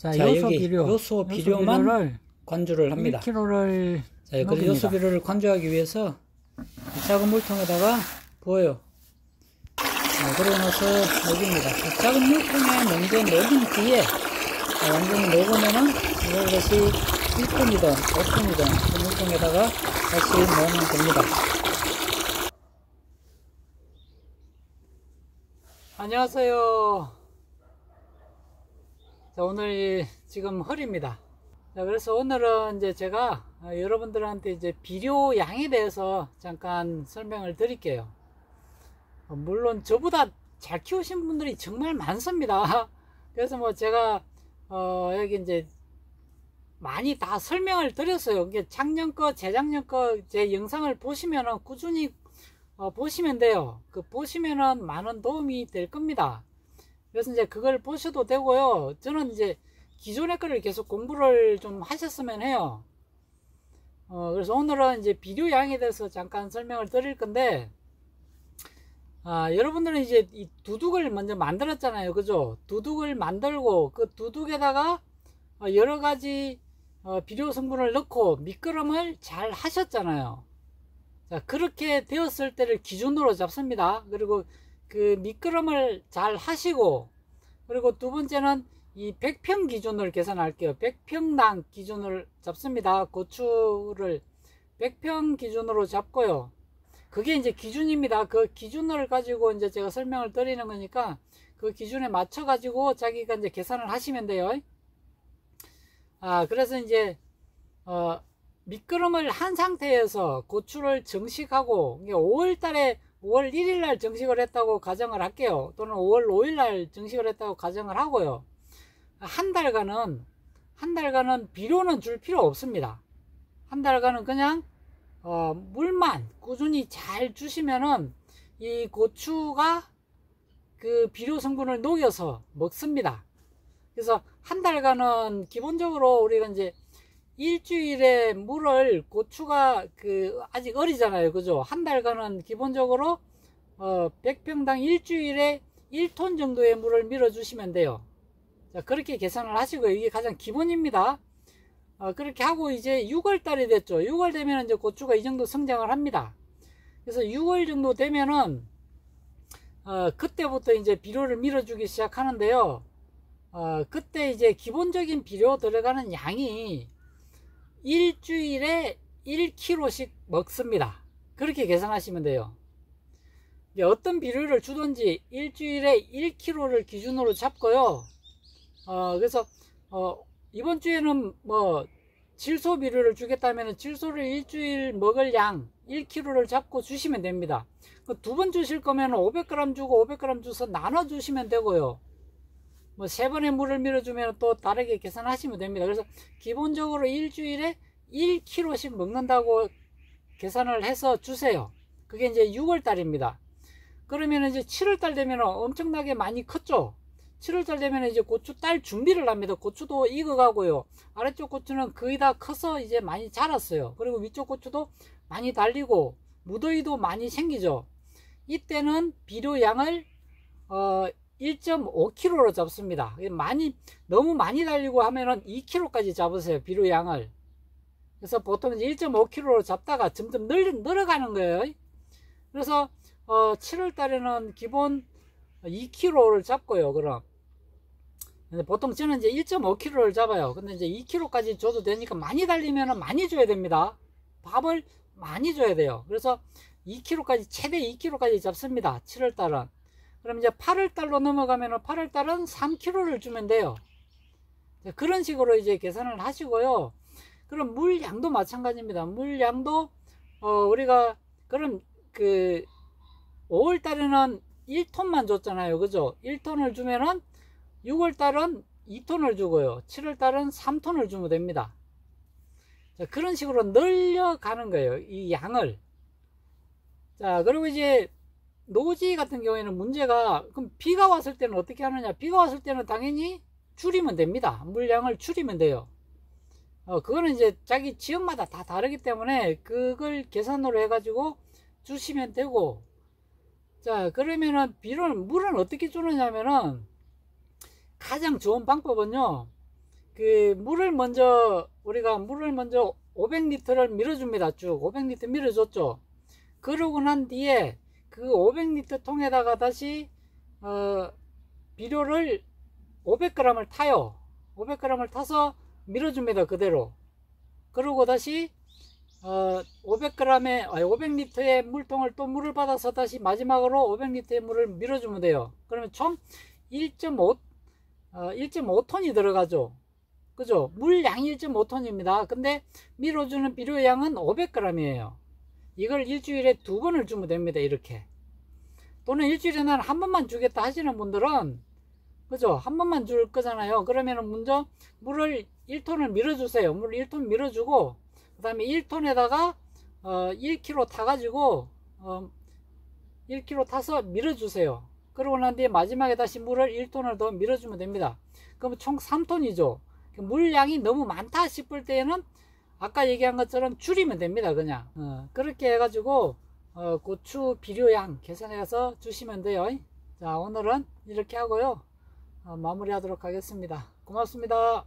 자, 여기 요소 비료만 관주를 합니다. 1kg를 자, 그래서 요소 비료를 관주하기 위해서 작은 물통에다가 부어요. 자, 그러고 나서 녹입니다. 작은 물통에 먼저 녹인 뒤에 완전히 녹으면은 이것이 1톤이든 5톤이든 그 물통에다가 다시 넣으면 됩니다. 안녕하세요. 자, 오늘 지금 헐입니다. 자, 그래서 오늘은 이제 제가 여러분들한테 이제 비료 양에 대해서 잠깐 설명을 드릴게요. 물론 저보다 잘 키우신 분들이 정말 많습니다. 그래서 뭐 제가 여기 이제 많이 다 설명을 드렸어요. 이게 작년 거, 재작년 거 제 영상을 보시면은 꾸준히 보시면 돼요. 그 보시면은 많은 도움이 될 겁니다. 그래서 이제 그걸 보셔도 되고요. 저는 이제 기존의 거를 계속 공부를 좀 하셨으면 해요. 그래서 오늘은 이제 비료 양에 대해서 잠깐 설명을 드릴 건데, 여러분들은 이제 이 두둑을 먼저 만들었잖아요. 그죠? 두둑을 만들고 그 두둑에다가 여러 가지 비료 성분을 넣고 미끄럼을 잘 하셨잖아요. 자, 그렇게 되었을 때를 기준으로 잡습니다. 그리고 그 미끄럼을 잘 하시고, 그리고 두 번째는 이 100평 기준을 계산할게요. 100평당 기준을 잡습니다. 고추를 100평 기준으로 잡고요. 그게 이제 기준입니다. 그 기준을 가지고 이제 제가 설명을 드리는 거니까 그 기준에 맞춰 가지고 자기가 이제 계산을 하시면 돼요. 그래서 이제 미끄럼을 한 상태에서 고추를 정식하고, 5월 1일 날 정식을 했다고 가정을 할게요. 또는 5월 5일 날 정식을 했다고 가정을 하고요. 한 달간은 비료는 줄 필요 없습니다. 한 달간은 그냥 물만 꾸준히 잘 주시면은 이 고추가 그 비료 성분을 녹여서 먹습니다. 그래서 한 달간은 기본적으로 우리가 이제 일주일에 물을, 고추가 아직 어리잖아요. 그죠? 한 달간은 기본적으로 100평당 일주일에 1톤 정도의 물을 밀어 주시면 돼요. 자, 그렇게 계산을 하시고요. 이게 가장 기본입니다. 그렇게 하고 이제 6월 달이 됐죠. 6월 되면 이제 고추가 이 정도 성장을 합니다. 그래서 6월 정도 되면은 그때부터 이제 비료를 밀어주기 시작하는데요. 그때 이제 기본적인 비료 들어가는 양이 일주일에 1kg씩 먹습니다. 그렇게 계산하시면 돼요. 어떤 비료를 주든지 일주일에 1kg를 기준으로 잡고요. 그래서 이번 주에는 뭐 질소 비료를 주겠다면 질소를 일주일 먹을 양 1kg를 잡고 주시면 됩니다. 두 번 주실 거면 500g 주고 500g 주서 나눠 주시면 되고요. 뭐 3번의 물을 밀어주면 또 다르게 계산하시면 됩니다. 그래서 기본적으로 일주일에 1kg씩 먹는다고 계산을 해서 주세요. 그게 이제 6월 달입니다. 그러면 이제 7월 달 되면 엄청나게 많이 컸죠. 7월 달 되면 이제 고추 딸 준비를 합니다. 고추도 익어가고요. 아래쪽 고추는 거의 다 커서 이제 많이 자랐어요. 그리고 위쪽 고추도 많이 달리고 무더위도 많이 생기죠. 이때는 비료 양을 1.5kg로 잡습니다. 너무 많이 달리고 하면은 2kg까지 잡으세요. 비료 양을. 그래서 보통 1.5kg로 잡다가 점점 늘어가는 거예요. 그래서 7월 달에는 기본 2kg를 잡고요. 그럼 보통 저는 이제 1.5kg를 잡아요. 근데 이제 2kg까지 줘도 되니까 많이 달리면 많이 줘야 됩니다. 밥을 많이 줘야 돼요. 그래서 2kg까지, 최대 2kg까지 잡습니다. 7월 달은. 그럼 이제 8월 달로 넘어가면 8월 달은 3kg를 주면 돼요. 그런 식으로 이제 계산을 하시고요. 그럼 물량도 마찬가지입니다. 물량도 우리가 그럼 5월 달에는 1톤만 줬잖아요. 그죠? 1톤을 주면은 6월 달은 2톤을 주고요. 7월 달은 3톤을 주면 됩니다. 자, 그런 식으로 늘려가는 거예요. 이 양을. 자, 그리고 이제 노지 같은 경우에는 문제가, 그럼 비가 왔을 때는 어떻게 하느냐? 비가 왔을 때는 당연히 줄이면 됩니다. 물량을 줄이면 돼요. 그거는 이제 자기 지역마다 다 다르기 때문에 그걸 계산으로 해가지고 주시면 되고, 자, 그러면은 물은 어떻게 주느냐면은 가장 좋은 방법은요, 물을 먼저 500리터를 밀어줍니다. 쭉 500리터 밀어줬죠. 그러고 난 뒤에 그 500리터 통에다가 다시 비료를 500g을 타요. 500g을 타서 밀어줍니다. 그대로. 그러고 다시 500리터의 물통을 또 물을 받아서 다시 마지막으로 500리터의 물을 밀어주면 돼요. 그러면 총 1.5톤이 들어가죠. 그죠? 물량이 1.5톤입니다. 근데 밀어주는 비료량은 500g이에요. 이걸 일주일에 2번을 주면 됩니다. 이렇게. 또는 일주일에 난 한 번만 주겠다 하시는 분들은, 그죠? 한 번만 줄 거잖아요. 그러면은 먼저 물을 1톤을 밀어주세요. 물을 1톤 밀어주고, 그 다음에 1톤에다가 1kg 타가지고 1kg 타서 밀어주세요. 그러고 난 뒤에 마지막에 다시 물을 1톤을 더 밀어주면 됩니다. 그럼 총 3톤이죠. 물량이 너무 많다 싶을 때에는 아까 얘기한 것처럼 줄이면 됩니다. 그냥 그렇게 해가지고 고추 비료양 계산해서 주시면 돼요. 자, 오늘은 이렇게 하고요, 마무리 하도록 하겠습니다. 고맙습니다.